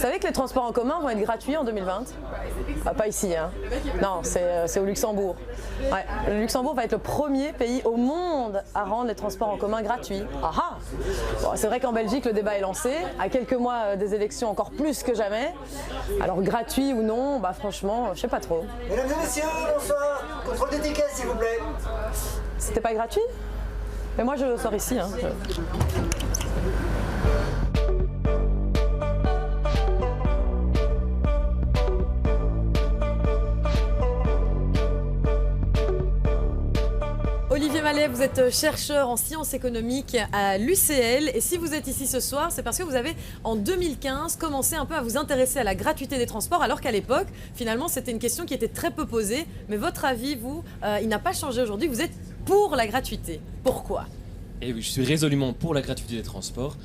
savez que les transports en commun vont être gratuits en 2020 ? Pas ici, hein. Non, c'est au Luxembourg. Ouais. Le Luxembourg va être le premier pays au monde à rendre les transports en commun gratuits. Ah ah. Bon, c'est vrai qu'en Belgique, le débat est lancé. À quelques mois des élections, encore plus que jamais. Alors, gratuit ou non, franchement, je sais pas trop. Mesdames et messieurs, bonsoir. Contrôle d'étiquette, s'il vous plaît. C'était pas gratuit ? Mais moi, je sors ici. Hein. Olivier Mallet, vous êtes chercheur en sciences économiques à l'UCL et si vous êtes ici ce soir, c'est parce que vous avez en 2015 commencé un peu à vous intéresser à la gratuité des transports alors qu'à l'époque, finalement, c'était une question qui était très peu posée. Mais votre avis, vous, il n'a pas changé aujourd'hui, vous êtes pour la gratuité. Pourquoi ? Et oui, je suis résolument pour la gratuité des transports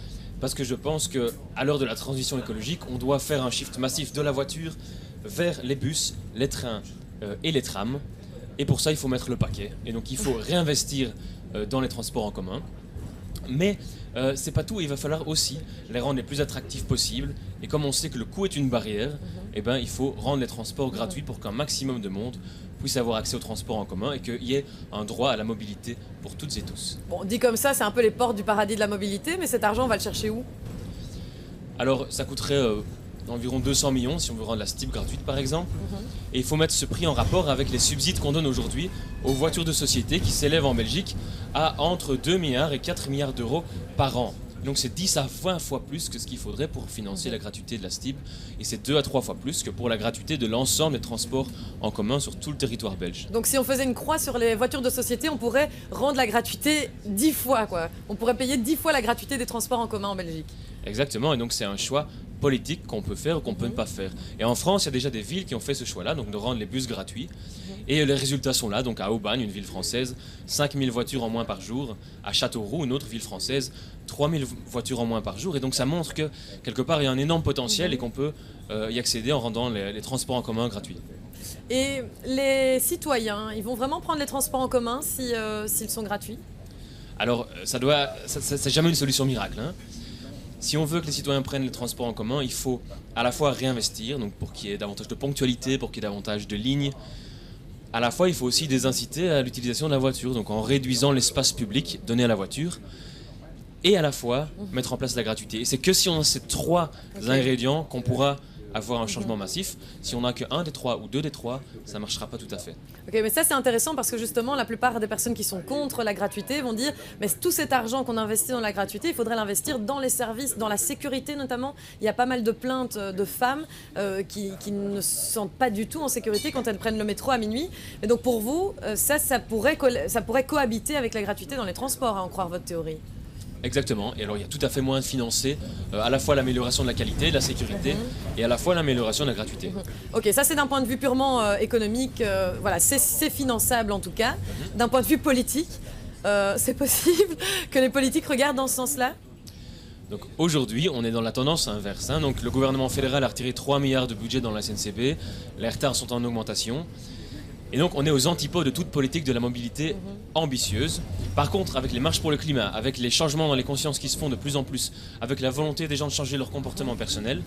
parce que je pense qu'à l'heure de la transition écologique, on doit faire un shift massif de la voiture vers les bus, les trains et les trams. Et pour ça, il faut mettre le paquet. Et donc, il faut réinvestir dans les transports en commun. Mais c'est pas tout. Il va falloir aussi les rendre les plus attractifs possibles. Et comme on sait que le coût est une barrière, il faut rendre les transports gratuits pour qu'un maximum de monde puisse avoir accès aux transports en commun et qu'il y ait un droit à la mobilité pour toutes et tous. Bon, dit comme ça, c'est un peu les portes du paradis de la mobilité. Mais cet argent, on va le chercher où ? Alors, ça coûterait environ 200 millions si on veut rendre la STIB gratuite par exemple. Et il faut mettre ce prix en rapport avec les subsides qu'on donne aujourd'hui aux voitures de société qui s'élèvent en Belgique à entre 2 milliards et 4 milliards d'euros par an. Donc c'est 10 à 20 fois plus que ce qu'il faudrait pour financer la gratuité de la STIB et c'est 2 à 3 fois plus que pour la gratuité de l'ensemble des transports en commun sur tout le territoire belge. Donc si on faisait une croix sur les voitures de société, on pourrait rendre la gratuité 10 fois quoi. On pourrait payer 10 fois la gratuité des transports en commun en Belgique. Exactement, et donc c'est un choix politique qu'on peut faire ou qu'on peut ne pas faire. Et en France, il y a déjà des villes qui ont fait ce choix-là, donc de rendre les bus gratuits. Et les résultats sont là, donc à Aubagne, une ville française, 5000 voitures en moins par jour. À Châteauroux, une autre ville française, 3000 voitures en moins par jour. Et donc ça montre que, quelque part, il y a un énorme potentiel et qu'on peut y accéder en rendant les transports en commun gratuits. Et les citoyens, ils vont vraiment prendre les transports en commun s'ils sont gratuits ? Alors, c'est jamais une solution miracle, hein. Si on veut que les citoyens prennent les transports en commun, il faut à la fois réinvestir, donc pour qu'il y ait davantage de ponctualité, pour qu'il y ait davantage de lignes. À la fois, il faut aussi les inciter à l'utilisation de la voiture, donc en réduisant l'espace public donné à la voiture. Et à la fois, mettre en place la gratuité. Et c'est que si on a ces trois ingrédients qu'on pourra avoir un changement massif. Si on n'a que un des trois ou deux des trois, ça ne marchera pas tout à fait. Ok, mais ça c'est intéressant parce que justement la plupart des personnes qui sont contre la gratuité vont dire mais tout cet argent qu'on investit dans la gratuité, il faudrait l'investir dans les services, dans la sécurité notamment. Il y a pas mal de plaintes de femmes qui ne se sentent pas du tout en sécurité quand elles prennent le métro à minuit. Et donc pour vous, ça pourrait cohabiter avec la gratuité dans les transports, à en croire votre théorie. Exactement, et alors il y a tout à fait moyen de financer à la fois l'amélioration de la qualité, de la sécurité et à la fois l'amélioration de la gratuité. Ok, ça c'est d'un point de vue purement économique, voilà, c'est finançable en tout cas. D'un point de vue politique, c'est possible que les politiques regardent dans ce sens-là ? Donc aujourd'hui, on est dans la tendance inverse, hein. Donc le gouvernement fédéral a retiré 3 milliards de budget dans la SNCB, les retards sont en augmentation. Et donc on est aux antipodes de toute politique de la mobilité ambitieuse. Par contre, avec les marches pour le climat, avec les changements dans les consciences qui se font de plus en plus, avec la volonté des gens de changer leur comportement personnel,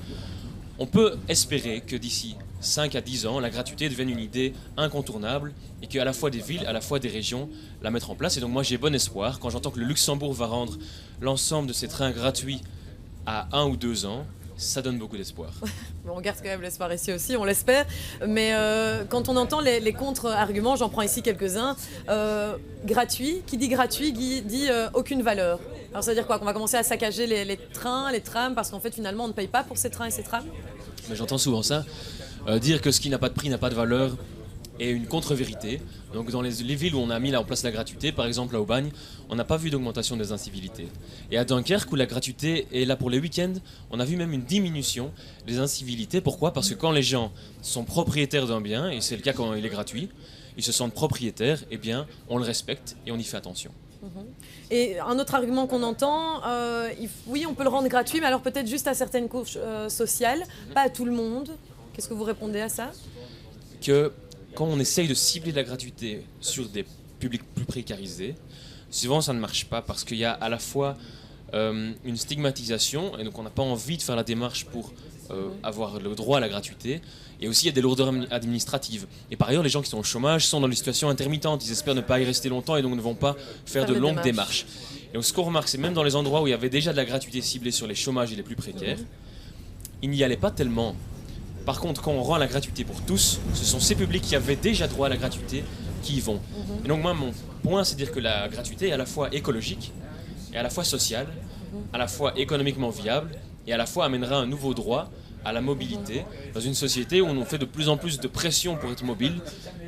on peut espérer que d'ici 5 à 10 ans, la gratuité devienne une idée incontournable et qu'à la fois des villes, à la fois des régions la mettent en place. Et donc moi j'ai bon espoir, quand j'entends que le Luxembourg va rendre l'ensemble de ses trains gratuits à 1 ou 2 ans, ça donne beaucoup d'espoir. On garde quand même l'espoir ici aussi, on l'espère. Mais quand on entend les contre-arguments, j'en prends ici quelques-uns. Gratuit, qui dit gratuit dit aucune valeur. Alors ça veut dire quoi ? Qu'on va commencer à saccager les trains, les trams, parce qu'en fait finalement on ne paye pas pour ces trains et ces trams ? Mais j'entends souvent ça. Dire que ce qui n'a pas de prix n'a pas de valeur est une contre-vérité. Donc dans les villes où on a mis en place la gratuité, par exemple à Aubagne, on n'a pas vu d'augmentation des incivilités. Et à Dunkerque, où la gratuité est là pour les week-ends, on a vu même une diminution des incivilités. Pourquoi ? Parce que quand les gens sont propriétaires d'un bien, et c'est le cas quand il est gratuit, ils se sentent propriétaires, eh bien on le respecte et on y fait attention. Et un autre argument qu'on entend, oui on peut le rendre gratuit, mais alors peut-être juste à certaines couches sociales, pas à tout le monde. Qu'est-ce que vous répondez à ça ? Que quand on essaye de cibler la gratuité sur des publics plus précarisés, souvent ça ne marche pas parce qu'il y a à la fois une stigmatisation et donc on n'a pas envie de faire la démarche pour avoir le droit à la gratuité. Et aussi, il y a des lourdeurs administratives. Et par ailleurs, les gens qui sont au chômage sont dans des situations intermittentes. Ils espèrent ne pas y rester longtemps et donc ne vont pas faire de longues démarches. Et donc, ce qu'on remarque, c'est même dans les endroits où il y avait déjà de la gratuité ciblée sur les chômages et les plus précaires, il n'y allait pas tellement. Par contre, quand on rend la gratuité pour tous, ce sont ces publics qui avaient déjà droit à la gratuité qui y vont. Et donc, moi, mon point, c'est de dire que la gratuité est à la fois écologique, et à la fois sociale, à la fois économiquement viable, et à la fois amènera un nouveau droit à la mobilité. Dans une société où on fait de plus en plus de pression pour être mobile,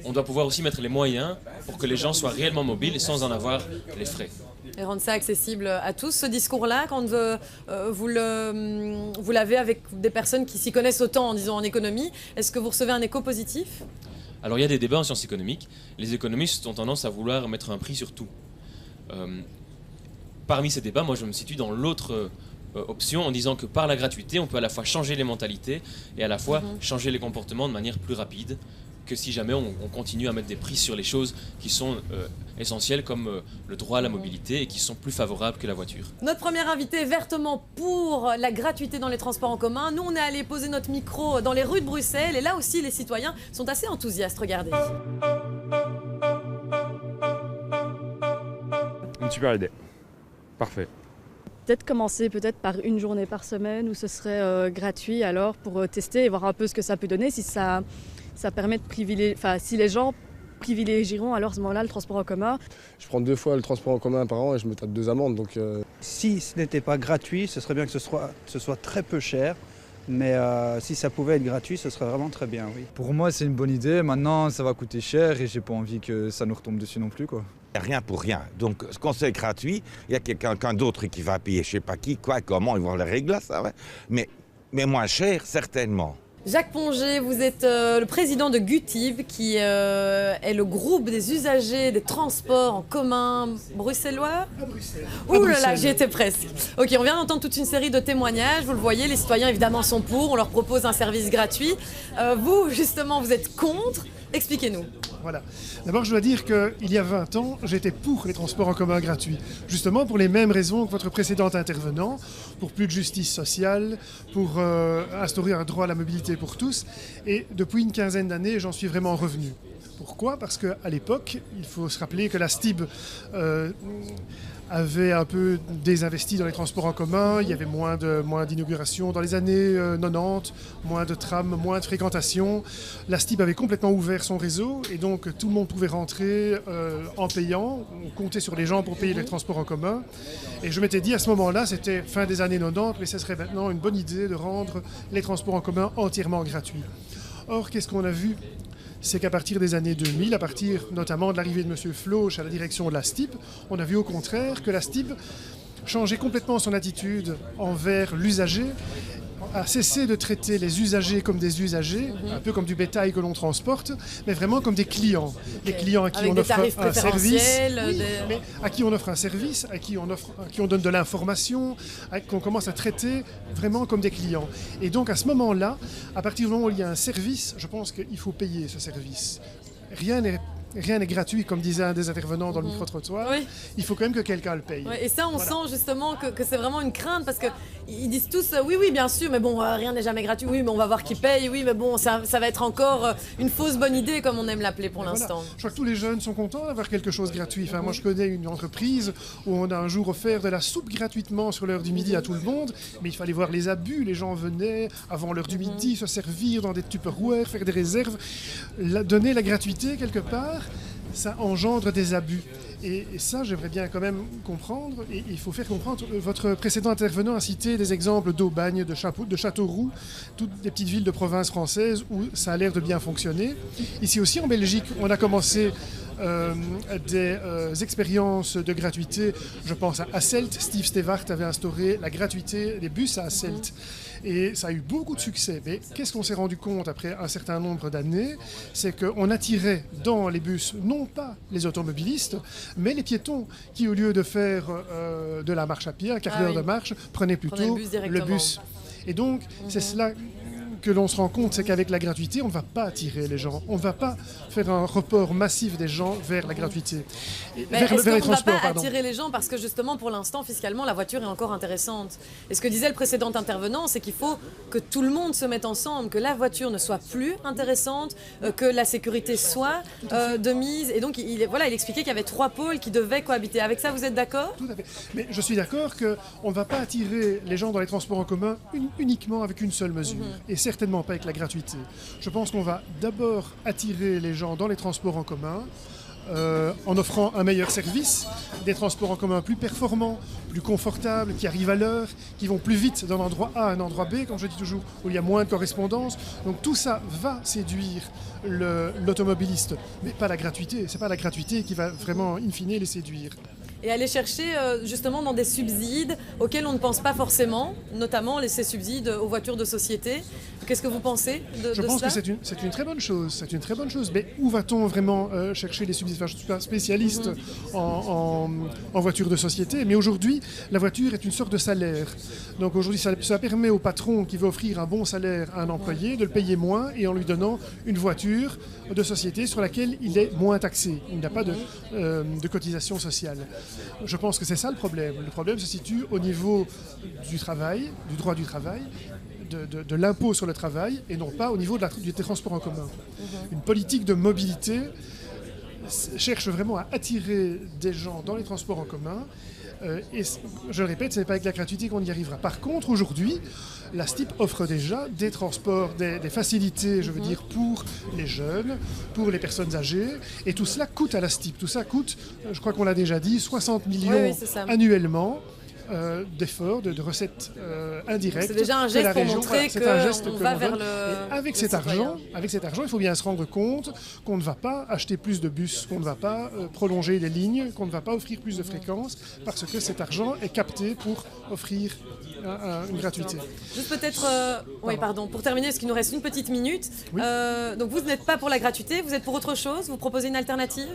on doit pouvoir aussi mettre les moyens pour que les gens soient réellement mobiles sans en avoir les frais. Et rendre ça accessible à tous, ce discours-là, quand vous l'avez avec des personnes qui s'y connaissent autant, disons, en économie, est-ce que vous recevez un écho positif ? Alors il y a des débats en sciences économiques. Les économistes ont tendance à vouloir mettre un prix sur tout. Parmi ces débats, moi je me situe dans l'autre option en disant que par la gratuité, on peut à la fois changer les mentalités et à la fois changer les comportements de manière plus rapide que si jamais on continue à mettre des prix sur les choses qui sont essentielles comme le droit à la mobilité et qui sont plus favorables que la voiture. Notre premier invité est vertement pour la gratuité dans les transports en commun. Nous, on est allé poser notre micro dans les rues de Bruxelles et là aussi, les citoyens sont assez enthousiastes. Regardez. Une super idée. Parfait. Peut-être commencer par une journée par semaine où ce serait gratuit alors pour tester et voir un peu ce que ça peut donner, si ça permet de privilégier, enfin si les gens privilégieront alors à ce moment-là le transport en commun. Je prends 2 fois le transport en commun par an et je me tape 2 amendes. Donc Si ce n'était pas gratuit, ce serait bien que ce soit très peu cher. Mais si ça pouvait être gratuit, ce serait vraiment très bien, oui. Pour moi, c'est une bonne idée. Maintenant, ça va coûter cher et j'ai pas envie que ça nous retombe dessus non plus, quoi. Rien pour rien. Donc, quand c'est gratuit, il y a quelqu'un d'autre qui va payer, je sais pas qui, quoi, comment, ils vont les régler, ça va. Mais moins cher, certainement. Jacques Pongé, vous êtes le président de Gutiv, qui est le groupe des usagers des transports en commun bruxellois. À Bruxelles. Ouh là là, j'y étais presque. Ok, on vient d'entendre toute une série de témoignages. Vous le voyez, les citoyens évidemment sont pour. On leur propose un service gratuit. Vous, justement, vous êtes contre. Expliquez-nous. Voilà. D'abord, je dois dire qu'il y a 20 ans, j'étais pour les transports en commun gratuits. Justement pour les mêmes raisons que votre précédent intervenant, pour plus de justice sociale, pour instaurer un droit à la mobilité pour tous. Et depuis une quinzaine d'années, j'en suis vraiment revenu. Pourquoi ? Parce qu'à l'époque, il faut se rappeler que la STIB avait un peu désinvesti dans les transports en commun, il y avait moins d'inauguration dans les années 90, moins de trams, moins de fréquentation. La STIB avait complètement ouvert son réseau et donc tout le monde pouvait rentrer en payant, on comptait sur les gens pour payer les transports en commun. Et je m'étais dit à ce moment-là, c'était fin des années 90, mais ce serait maintenant une bonne idée de rendre les transports en commun entièrement gratuits. Or, qu'est-ce qu'on a vu ? C'est qu'à partir des années 2000, à partir notamment de l'arrivée de M. Floch à la direction de la STIB, on a vu au contraire que la STIB changeait complètement son attitude envers l'usager, a cessé de traiter les usagers comme des usagers, un peu comme du bétail que l'on transporte, mais vraiment comme des clients. Des clients à qui on offre un service, mais à qui on offre un service, à qui on donne de l'information, qu'on commence à traiter vraiment comme des clients. Et donc à ce moment-là, à partir du moment où il y a un service, je pense qu'il faut payer ce service. Rien n'est gratuit, comme disait un des intervenants dans le micro-trottoir. Oui. Il faut quand même que quelqu'un le paye. Oui, et ça, on sent justement que c'est vraiment une crainte, parce qu'ils disent tous, oui, bien sûr, mais bon, rien n'est jamais gratuit. Oui, mais on va voir qui paye. Oui, mais bon, ça va être encore une fausse bonne idée, comme on aime l'appeler pour l'instant. Je crois que tous les jeunes sont contents d'avoir quelque chose de gratuit. Enfin, moi, je connais une entreprise où on a un jour offert de la soupe gratuitement sur l'heure du midi à tout le monde, mais il fallait voir les abus. Les gens venaient avant l'heure du midi se servir dans des Tupperware, faire des réserves. Donner la gratuité quelque part, ça engendre des abus. Et ça, j'aimerais bien quand même comprendre, et il faut faire comprendre. Votre précédent intervenant a cité des exemples d'Aubagne, de Châteauroux, toutes des petites villes de province française où ça a l'air de bien fonctionner. Ici aussi en Belgique, on a commencé des expériences de gratuité. Je pense à Hasselt. Steve Stewart avait instauré la gratuité des bus à Hasselt. Et ça a eu beaucoup de succès. Mais qu'est-ce qu'on s'est rendu compte après un certain nombre d'années ? C'est qu'on attirait dans les bus, non pas les automobilistes, mais les piétons qui, au lieu de faire de la marche à pied, un quart d'heure de marche, prenaient plutôt le bus. Et donc, c'est cela que l'on se rend compte, c'est qu'avec la gratuité, on ne va pas attirer les gens. On ne va pas faire un report massif des gens vers la gratuité. Mais est-ce qu'on ne va pas attirer les gens parce que justement, pour l'instant, fiscalement, la voiture est encore intéressante. Et ce que disait le précédent intervenant, c'est qu'il faut que tout le monde se mette ensemble, que la voiture ne soit plus intéressante, que la sécurité soit de mise. Et donc, il expliquait qu'il y avait 3 pôles qui devaient cohabiter. Avec ça, vous êtes d'accord? Tout à fait. Mais je suis d'accord qu'on ne va pas attirer les gens dans les transports en commun uniquement avec une seule mesure. Et certainement pas avec la gratuité. Je pense qu'on va d'abord attirer les gens dans les transports en commun en offrant un meilleur service, des transports en commun plus performants, plus confortables, qui arrivent à l'heure, qui vont plus vite d'un endroit A à un endroit B, comme je dis toujours, où il y a moins de correspondance. Donc tout ça va séduire l'automobiliste, mais pas la gratuité. C'est pas la gratuité qui va vraiment, in fine, les séduire. Et aller chercher justement dans des subsides auxquels on ne pense pas forcément, notamment ces subsides aux voitures de société. Qu'est-ce que vous pensez de Je pense cela? que c'est une très bonne chose. C'est une très bonne chose. Mais où va-t-on vraiment chercher les subsides? Enfin, je ne suis pas spécialiste en voitures de société, mais aujourd'hui, la voiture est une sorte de salaire. Donc aujourd'hui, ça permet au patron qui veut offrir un bon salaire à un employé de le payer moins et en lui donnant une voiture de société sur laquelle il est moins taxé. Il n'a pas de cotisation sociale. Je pense que c'est ça le problème. Le problème se situe au niveau du travail, du droit du travail, de l'impôt sur le travail, et non pas au niveau des transports en commun. Une politique de mobilité cherche vraiment à attirer des gens dans les transports en commun. Et je le répète, ce n'est pas avec la gratuité qu'on y arrivera. Par contre, aujourd'hui, la STIP offre déjà des transports, des facilités, je veux dire, pour les jeunes, pour les personnes âgées. Et tout cela coûte à la STIP. Tout ça coûte, je crois qu'on l'a déjà dit, 60 millions annuellement. D'efforts, de recettes indirectes. C'est déjà un geste pour montrer qu'on va vers le... Avec cet argent, il faut bien se rendre compte qu'on ne va pas acheter plus de bus, qu'on ne va pas prolonger les lignes, qu'on ne va pas offrir plus de fréquences, parce que cet argent est capté pour offrir une gratuité. Juste peut-être, pour terminer, parce qu'il nous reste une petite minute. Oui. Donc vous n'êtes pas pour la gratuité, vous êtes pour autre chose? Vous proposez une alternative?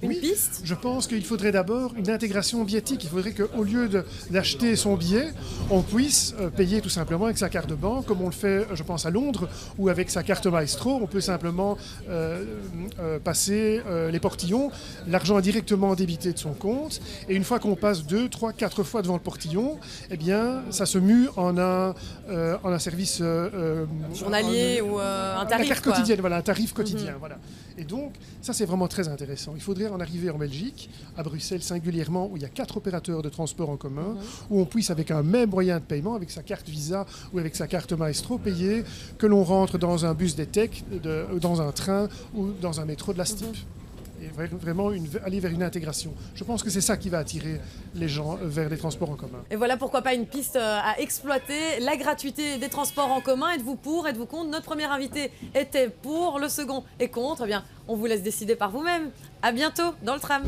Une piste? Je pense qu'il faudrait d'abord une intégration billettique. Il faudrait qu'au lieu d'acheter son billet, on puisse payer tout simplement avec sa carte de banque, comme on le fait, je pense, à Londres, ou avec sa carte Maestro. On peut simplement passer les portillons. L'argent est directement débité de son compte. Et une fois qu'on passe 2, 3, 4 fois devant le portillon, eh bien, ça se mue en un service journalier ou un tarif. La carte quotidienne, voilà, un tarif quotidien. Voilà. Et donc, ça, c'est vraiment très intéressant. Il faudrait en arriver en Belgique, à Bruxelles singulièrement, où il y a 4 opérateurs de transport en commun, où on puisse, avec un même moyen de paiement, avec sa carte Visa ou avec sa carte Maestro, payer que l'on rentre dans un bus d'ETEC, dans un train ou dans un métro de la STIP. Et vraiment aller vers une intégration. Je pense que c'est ça qui va attirer les gens vers les transports en commun. Et voilà pourquoi pas une piste à exploiter, la gratuité des transports en commun. Êtes-vous pour, êtes-vous contre? Notre premier invité était pour, le second est contre. Eh bien, on vous laisse décider par vous-même. À bientôt dans le tram.